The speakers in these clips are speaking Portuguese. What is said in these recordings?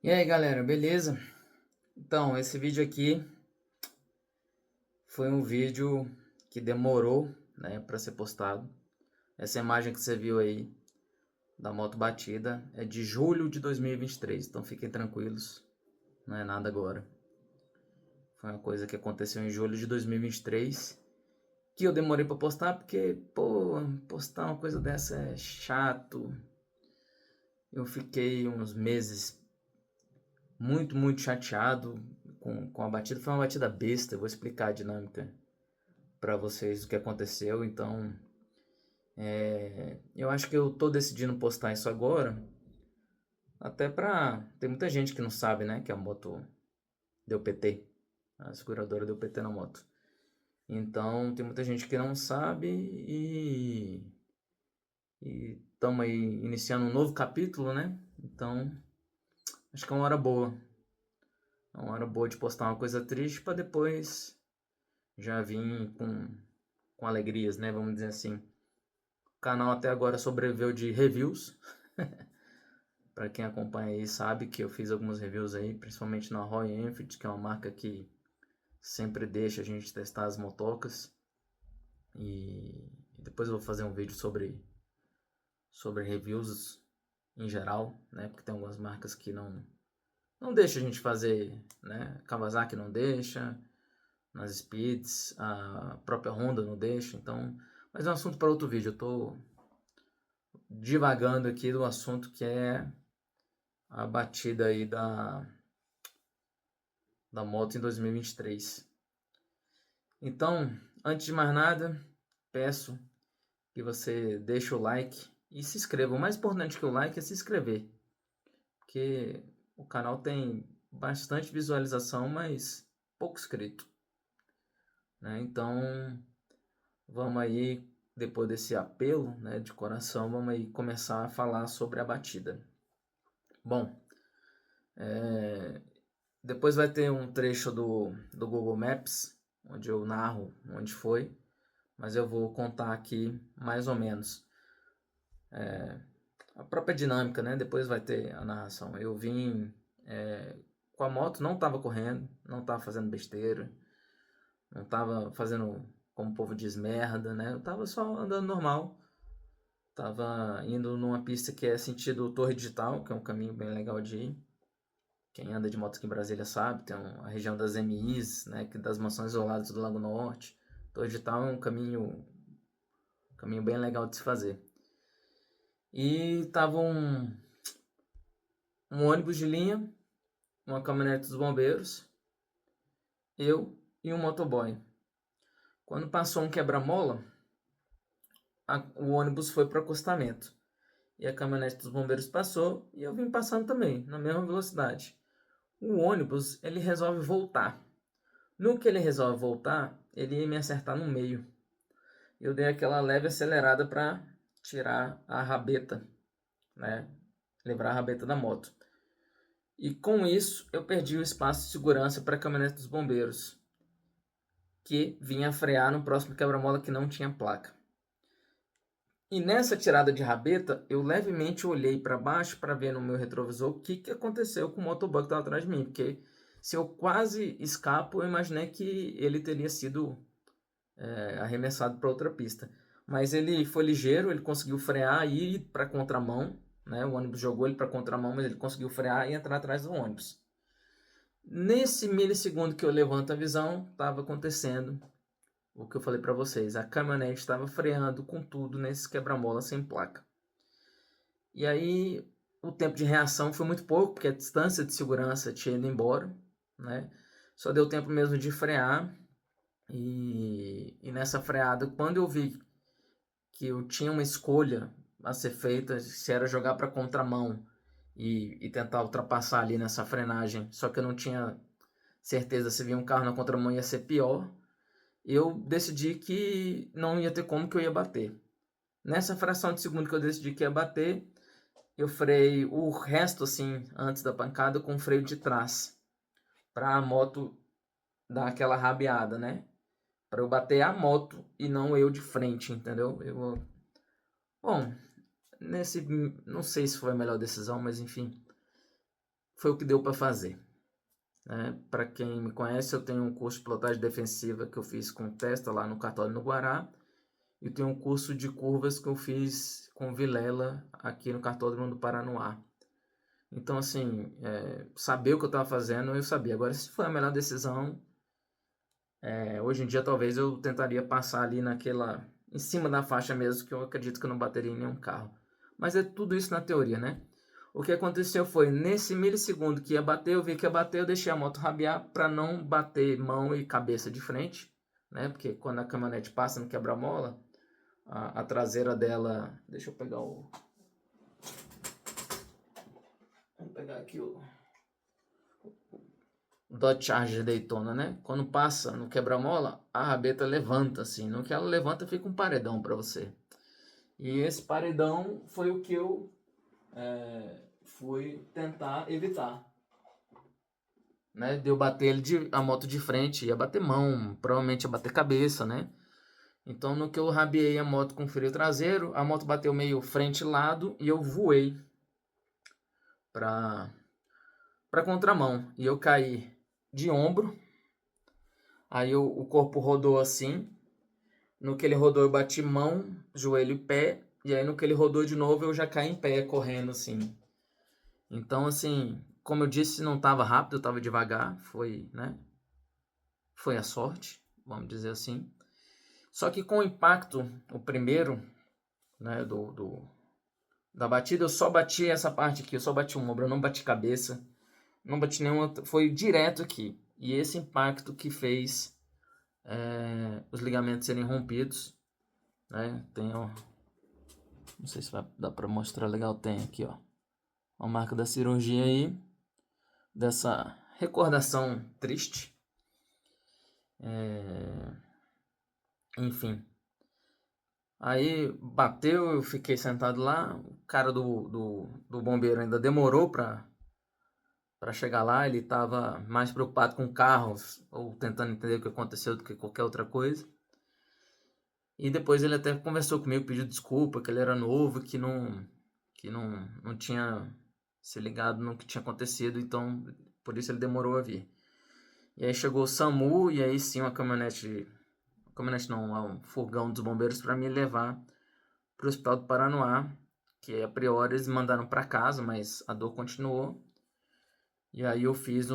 E aí galera, beleza? Então, esse vídeo aqui foi um vídeo que demorou, né, para ser postado. Essa imagem que você viu aí da moto batida é de julho de 2023, então fiquem tranquilos, não é nada agora. Foi uma coisa que aconteceu em julho de 2023 que eu demorei para postar porque, pô, postar uma coisa dessa é chato. Eu fiquei uns meses muito chateado com a batida. Foi uma batida besta, eu vou explicar a dinâmica para vocês o que aconteceu. Então, eu acho que eu tô decidindo postar isso agora, até pra. Tem muita gente que não sabe, né, que a moto deu PT, a seguradora deu PT na moto. Então, tem muita gente que não sabe e estamos aí iniciando um novo capítulo, né? Então, acho que é uma hora boa. É uma hora boa de postar uma coisa triste para depois já vir com alegrias, né? Vamos dizer assim. O canal até agora sobreviveu de reviews. Para quem acompanha aí sabe que eu fiz alguns reviews aí, principalmente na Royal Enfield, que é uma marca que sempre deixa a gente testar as motocas. E depois eu vou fazer um vídeo sobre reviews em geral, né? Porque tem algumas marcas que não deixa a gente fazer, né? Kawasaki não deixa, nas Speeds, a própria Honda não deixa, então... Mas é um assunto para outro vídeo, eu tô divagando aqui do assunto que é a batida aí da moto em 2023. Então, antes de mais nada, peço que você deixe o like e se inscreva. O mais importante que o like é se inscrever, porque o canal tem bastante visualização, mas pouco inscrito, né? Então, vamos aí, depois desse apelo, né, de coração, vamos aí começar a falar sobre a batida. Bom, depois vai ter um trecho do Google Maps, onde eu narro onde foi, mas eu vou contar aqui mais ou menos a própria dinâmica, né? Depois vai ter a narração. Eu vim com a moto, não estava correndo, não estava fazendo besteira, não estava fazendo, como o povo diz, merda, né? Eu estava só andando normal. Tava indo numa pista que é sentido Torre Digital, que é um caminho bem legal de ir. Quem anda de moto aqui em Brasília sabe, tem a região das MIs, né, que das mansões isoladas do Lago Norte. Torre Digital é um caminho bem legal de se fazer. E tava um ônibus de linha, uma caminhonete dos bombeiros, eu e um motoboy. Quando passou um quebra-mola, o ônibus foi para o acostamento. E a caminhonete dos bombeiros passou e eu vim passando também, na mesma velocidade. O ônibus, ele resolve voltar. No que ele resolve voltar, ele ia me acertar no meio. Eu dei aquela leve acelerada para tirar a rabeta, né? Livrar a rabeta da moto. E com isso, eu perdi o espaço de segurança para a caminhonete dos bombeiros, que vinha frear no próximo quebra-mola que não tinha placa. E nessa tirada de rabeta, eu levemente olhei para baixo para ver no meu retrovisor o que aconteceu com o motoboy que estava atrás de mim, porque se eu quase escapo, eu imaginei que ele teria sido arremessado para outra pista. Mas ele foi ligeiro, ele conseguiu frear e ir para contramão, né? O ônibus jogou ele para contramão, mas ele conseguiu frear e entrar atrás do ônibus. Nesse milissegundo que eu levanto a visão, estava acontecendo o que eu falei para vocês. A caminhonete estava freando com tudo nesse quebra-mola sem placa. E aí o tempo de reação foi muito pouco, porque a distância de segurança tinha ido embora, né? Só deu tempo mesmo de frear. E nessa freada, quando eu vi que eu tinha uma escolha a ser feita, se era jogar para contramão e tentar ultrapassar ali nessa frenagem, só que eu não tinha certeza se vinha um carro na contramão ia ser pior, eu decidi que não ia ter como que eu ia bater. Nessa fração de segundo que eu decidi que ia bater, eu freiei o resto assim, antes da pancada, com o freio de trás, para a moto dar aquela rabeada, né? Para eu bater a moto e não eu de frente, entendeu? Bom, nesse, não sei se foi a melhor decisão, mas enfim, foi o que deu para fazer. Né? Para quem me conhece, eu tenho um curso de pilotagem defensiva que eu fiz com Testa lá no cartório no Guará. E tenho um curso de curvas que eu fiz com Vilela aqui no Cartódromo do Paranoá. Então, assim, saber o que eu estava fazendo, eu sabia. Agora, se foi a melhor decisão, hoje em dia talvez eu tentaria passar ali em cima da faixa mesmo, que eu acredito que eu não bateria em nenhum carro. Mas é tudo isso na teoria, né? O que aconteceu foi, nesse milissegundo que ia bater, eu vi que ia bater, eu deixei a moto rabiar para não bater mão e cabeça de frente, né? Porque quando a caminhonete passa no quebra-mola, a traseira dela... Deixa eu pegar o... Vamos pegar aqui o Dodge Charger Daytona, né? Quando passa no quebra-mola, a rabeta levanta, assim. No que ela levanta, fica um paredão para você. E esse paredão foi o que eu fui tentar evitar. Né? De eu bater a moto de frente, ia bater mão, provavelmente ia bater cabeça, né? Então, no que eu rabiei a moto com freio traseiro, a moto bateu meio frente e lado e eu voei para contramão. E eu caí de ombro, aí o corpo rodou assim. No que ele rodou, eu bati mão, joelho e pé. E aí, no que ele rodou de novo, eu já caí em pé, correndo assim. Então, assim, como eu disse, não estava rápido, eu estava devagar. Foi, né? Foi a sorte, vamos dizer assim. Só que com o impacto, o primeiro, né, da batida, eu só bati essa parte aqui, eu só bati o ombro, eu não bati cabeça, não bati nenhuma, foi direto aqui. E esse impacto que fez os ligamentos serem rompidos, né? Tem, ó, não sei se vai dar para mostrar legal, tem aqui, ó, a marca da cirurgia aí, dessa recordação triste. Enfim. Aí bateu, eu fiquei sentado lá, o cara do bombeiro ainda demorou para chegar lá, ele estava mais preocupado com carros ou tentando entender o que aconteceu do que qualquer outra coisa. E depois ele até conversou comigo, pediu desculpa, que ele era novo, que não tinha se ligado no que tinha acontecido, então por isso ele demorou a vir. E aí chegou o SAMU e aí sim uma caminhonete não, um furgão dos bombeiros para me levar para o Hospital do Paranoá, que a priori eles mandaram para casa, mas a dor continuou. E aí eu fiz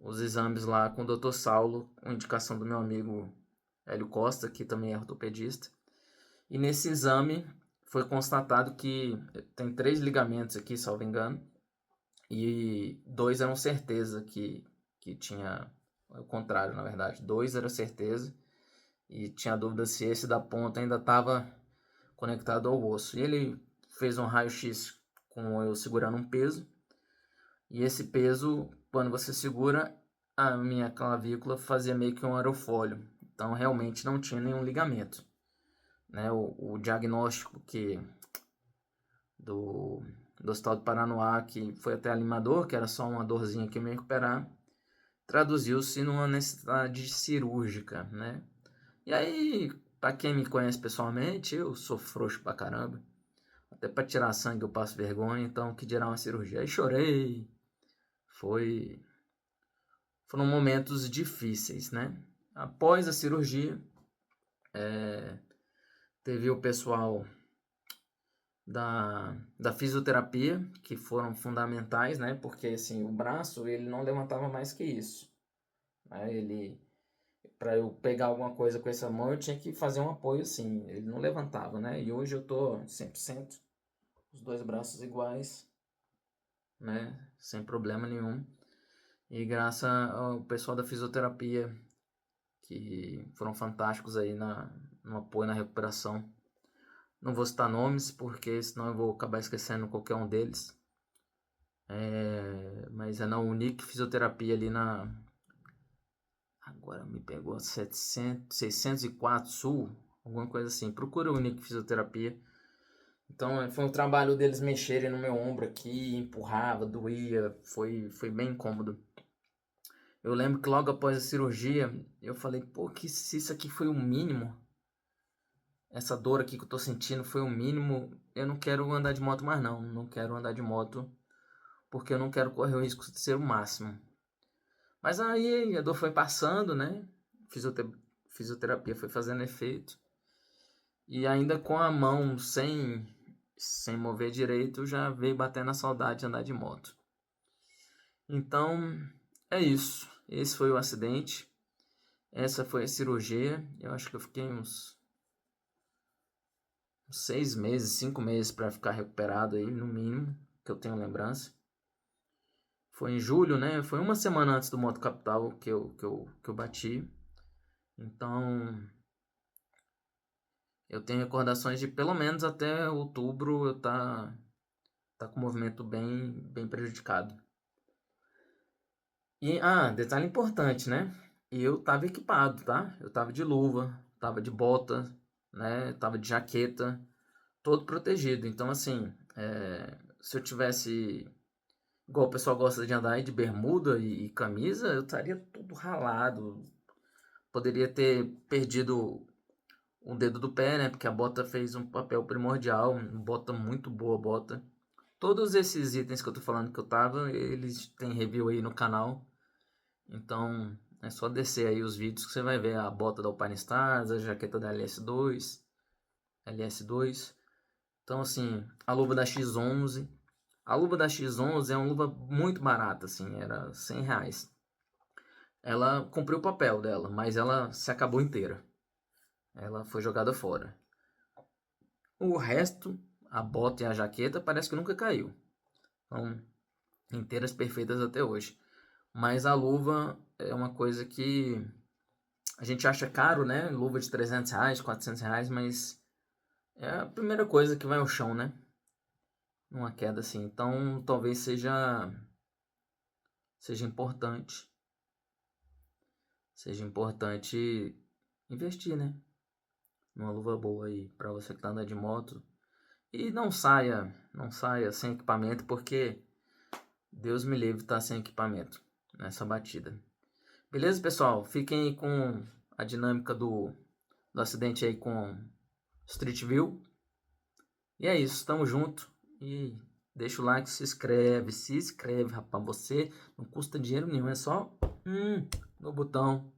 os exames lá com o Dr. Saulo, com indicação do meu amigo Hélio Costa, que também é ortopedista. E nesse exame foi constatado que tem 3 ligamentos aqui, salvo engano, e 2 eram certeza que tinha o contrário, na verdade. 2 era certeza e tinha dúvida se esse da ponta ainda estava conectado ao osso. E ele fez um raio-x com eu segurando um peso. E esse peso, quando você segura, a minha clavícula fazia meio que um aerofólio. Então, realmente não tinha nenhum ligamento. Né? O diagnóstico do Hospital do Paranoá, que foi até animador, que era só uma dorzinha que me recuperar, traduziu-se numa necessidade cirúrgica, né? E aí, para quem me conhece pessoalmente, eu sou frouxo pra caramba. Até para tirar sangue eu passo vergonha, então que dirá uma cirurgia. Aí chorei. Foram momentos difíceis, né? Após a cirurgia, teve o pessoal da fisioterapia, que foram fundamentais, né? Porque assim, o braço ele não levantava mais que isso. Né? Para eu pegar alguma coisa com essa mão, eu tinha que fazer um apoio assim. Ele não levantava, né? E hoje eu tô 100%, os 2 braços iguais, né? Sem problema nenhum. E graças ao pessoal da fisioterapia, que foram fantásticos aí no apoio na recuperação. Não vou citar nomes, porque senão eu vou acabar esquecendo qualquer um deles. Mas é na Unic Fisioterapia ali agora me pegou 604 Sul, alguma coisa assim. Procura o Unic Fisioterapia. Então foi um trabalho deles mexerem no meu ombro aqui, empurrava, doía, foi bem incômodo. Eu lembro que logo após a cirurgia, eu falei, pô, que se isso aqui foi o mínimo, essa dor aqui que eu tô sentindo foi o mínimo, eu não quero andar de moto mais não quero andar de moto porque eu não quero correr o risco de ser o máximo. Mas aí a dor foi passando, né? Fisioterapia foi fazendo efeito. E ainda com a mão sem mover direito, já veio batendo a saudade de andar de moto. Então, é isso. Esse foi o acidente. Essa foi a cirurgia. Eu acho que eu fiquei uns 6 meses, 5 meses para ficar recuperado aí, no mínimo, que eu tenho lembrança. Foi em julho, né? Foi uma semana antes do Moto Capital que eu bati. Então, eu tenho recordações de pelo menos até outubro eu tá com o movimento bem prejudicado. E, detalhe importante, né? Eu tava equipado, tá? Eu tava de luva, tava de bota, né? Tava de jaqueta, todo protegido. Então, assim, se eu tivesse, igual o pessoal gosta de andar aí de bermuda e camisa, eu estaria todo ralado. Poderia ter perdido um dedo do pé, né? Porque a bota fez um papel primordial, uma bota muito boa, bota. Todos esses itens que eu tô falando que eu tava, eles têm review aí no canal. Então, é só descer aí os vídeos que você vai ver a bota da Alpine Stars, a jaqueta da LS2. Então, assim, a luva da X11. A luva da X11 é uma luva muito barata, assim, era R$100. Ela cumpriu o papel dela, mas ela se acabou inteira. Ela foi jogada fora. O resto, a bota e a jaqueta, parece que nunca caiu. Então, inteiras, perfeitas até hoje. Mas a luva é uma coisa que a gente acha caro, né? Luva de R$300, R$400, mas é a primeira coisa que vai ao chão, né? Numa queda assim. Então, talvez seja importante. Seja importante investir, né? Numa luva boa aí para você que tá andando de moto. E não saia sem equipamento, porque Deus me livre estar sem equipamento nessa batida. Beleza, pessoal? Fiquem aí com a dinâmica do acidente aí com Street View. E é isso, tamo junto. E deixa o like, se inscreve, rapaz. Você não custa dinheiro nenhum, é só no botão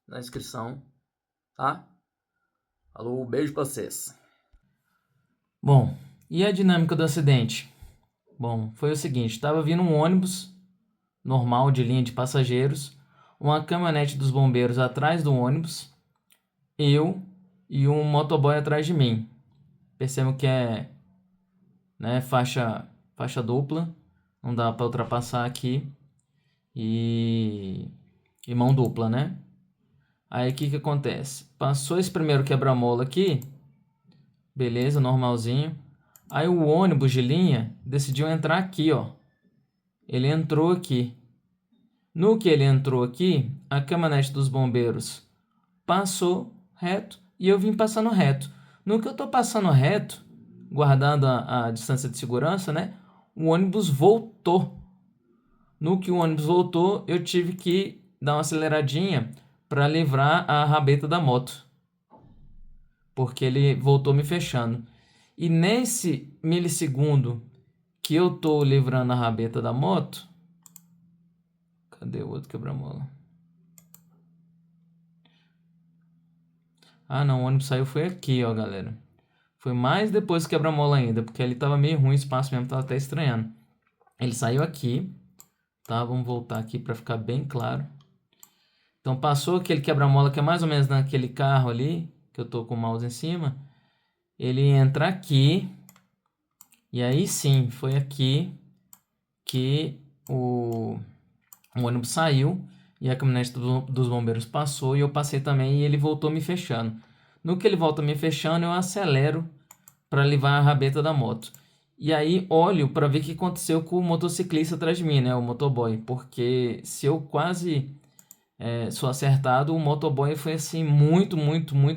da inscrição, tá? Alô, beijo pra vocês. Bom, e a dinâmica do acidente? Bom, foi o seguinte, estava vindo um ônibus normal de linha de passageiros, uma caminhonete dos bombeiros atrás do ônibus, eu e um motoboy atrás de mim. Percebam que é, né, faixa dupla, não dá para ultrapassar aqui, e mão dupla, né? Aí o que acontece? Passou esse primeiro quebra-mola aqui, beleza, normalzinho. Aí o ônibus de linha decidiu entrar aqui, ó. Ele entrou aqui. No que ele entrou aqui, a caminhonete dos bombeiros passou reto e eu vim passando reto. No que eu tô passando reto, guardando a distância de segurança, né? O ônibus voltou. No que o ônibus voltou, eu tive que dar uma aceleradinha para livrar a rabeta da moto, porque ele voltou me fechando. E nesse milissegundo que eu tô livrando a rabeta da moto, cadê o outro quebra-mola? Ah, não, o ônibus saiu foi aqui, ó, galera. Foi mais depois do quebra-mola ainda, porque ali tava meio ruim o espaço mesmo, tava até estranhando. Ele saiu aqui, tá? Vamos voltar aqui para ficar bem claro. Então passou aquele quebra-mola que é mais ou menos naquele carro ali, que eu tô com o mouse em cima. Ele entra aqui, e aí sim, foi aqui que o ônibus saiu e a caminhonete dos bombeiros passou e eu passei também e ele voltou me fechando. No que ele volta me fechando, eu acelero para livrar a rabeta da moto. E aí olho para ver o que aconteceu com o motociclista atrás de mim, né, o motoboy, porque se eu quase sou acertado, o motoboy foi assim muito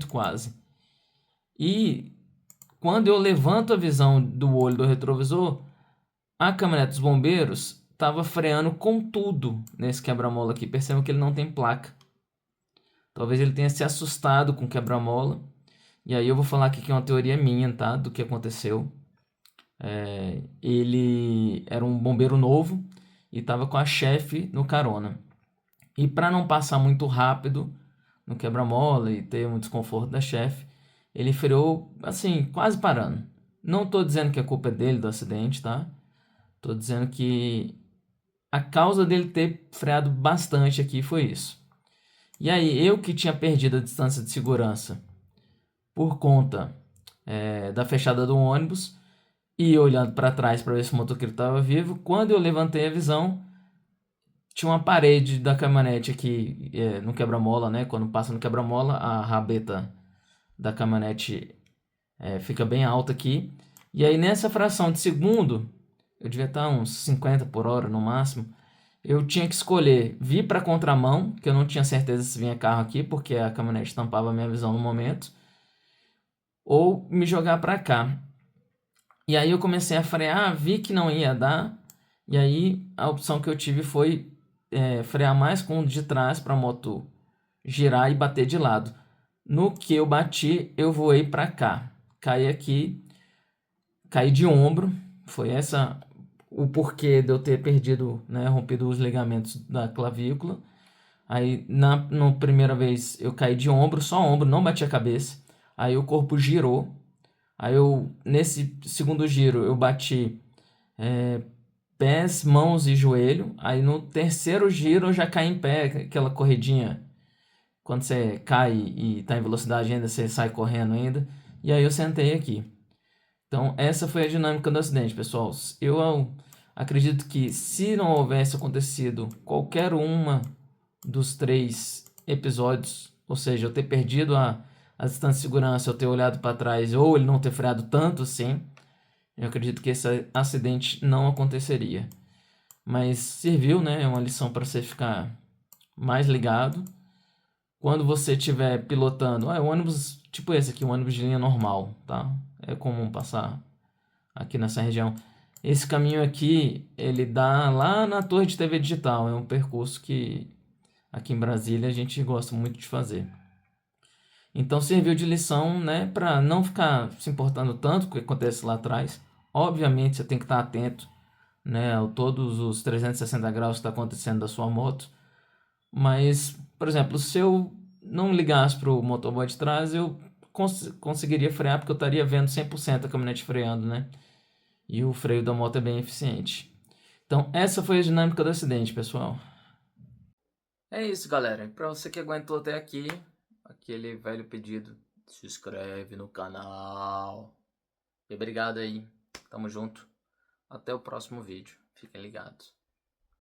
quase. E quando eu levanto a visão do olho do retrovisor, a caminhonete dos bombeiros estava freando com tudo nesse quebra-mola aqui. Percebam que ele não tem placa. Talvez ele tenha se assustado com o quebra-mola. E aí eu vou falar aqui que é uma teoria minha, tá? Do que aconteceu. Ele era um bombeiro novo e estava com a chefe no carona. E para não passar muito rápido no quebra-mola e ter um desconforto da chefe, ele freou assim, quase parando. Não estou dizendo que a culpa é dele do acidente, tá? Estou dizendo que a causa dele ter freado bastante aqui foi isso. E aí, eu que tinha perdido a distância de segurança por conta da fechada do ônibus e olhando para trás para ver se o motoqueiro estava vivo, quando eu levantei a visão, tinha uma parede da caminhonete aqui no quebra-mola, né? Quando passa no quebra-mola, a rabeta da caminhonete fica bem alta aqui. E aí, nessa fração de segundo, eu devia estar uns 50 por hora no máximo. Eu tinha que escolher vir para contramão, que eu não tinha certeza se vinha carro aqui, porque a caminhonete tampava a minha visão no momento, ou me jogar para cá. E aí eu comecei a frear, vi que não ia dar, e aí a opção que eu tive foi frear mais com o de trás para a moto girar e bater de lado. No que eu bati, eu voei para cá, caí aqui, caí de ombro. Foi essa o porquê de eu ter perdido, né, rompido os ligamentos da clavícula. Aí na primeira vez eu caí de ombro, só ombro, não bati a cabeça. Aí o corpo girou. Aí eu nesse segundo giro eu bati pés, mãos e joelho. Aí no terceiro giro eu já caí em pé, aquela corridinha. Quando você cai e tá em velocidade ainda, você sai correndo ainda. E aí eu sentei aqui. Então, essa foi a dinâmica do acidente, pessoal. Eu acredito que se não houvesse acontecido qualquer uma dos 3 episódios, ou seja, eu ter perdido a distância de segurança, eu ter olhado para trás, ou ele não ter freado tanto assim, eu acredito que esse acidente não aconteceria. Mas serviu, né? É uma lição para você ficar mais ligado. Quando você estiver pilotando, é um ônibus tipo esse aqui, um ônibus de linha normal, tá? É comum passar aqui nessa região. Esse caminho aqui, ele dá lá na torre de TV digital. É um percurso que aqui em Brasília a gente gosta muito de fazer. Então serviu de lição, né, para não ficar se importando tanto com o que acontece lá atrás. Obviamente você tem que estar atento, né, a todos os 360 graus que está acontecendo da sua moto. Mas, por exemplo, se eu não ligasse para o motoboy de trás, eu conseguiria frear porque eu estaria vendo 100% a caminhonete freando, né? E o freio da moto é bem eficiente. Então, essa foi a dinâmica do acidente, pessoal. É isso, galera. Para você que aguentou até aqui, aquele velho pedido, se inscreve no canal. E obrigado aí. Tamo junto. Até o próximo vídeo. Fiquem ligados.